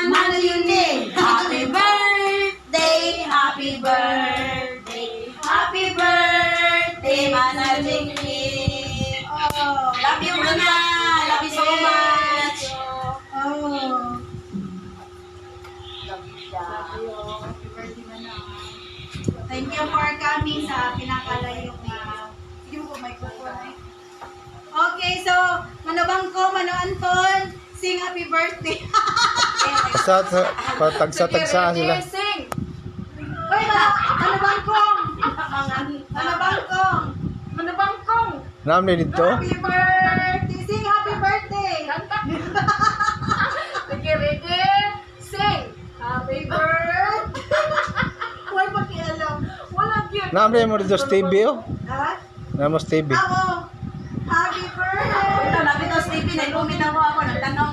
Mana yun eh. Happy birthday, happy birthday, happy birthday, Mana Jinky. Oh, love you, Mana. Love you so much. Oh. Love you. Happy birthday, Mana. Thank you for coming sa pinakalayok na yung microphone. Okay, so manabang ko, Mano Anton, sing happy birthday. Tagsa sila. Sing. Hoy, manabang kong. Manabang kong. Manabang kong. Namin dito? Happy birthday. Sing happy birthday. Okay, ready? Sing. Happy birthday. Huwag pakialam. Walang cute. Namin mo dito Stevie oh. Ha? Namin mo Stevie. Ako. Happy birthday. Ito, lapit ako, Stevie. Nailumit ako ng tanong.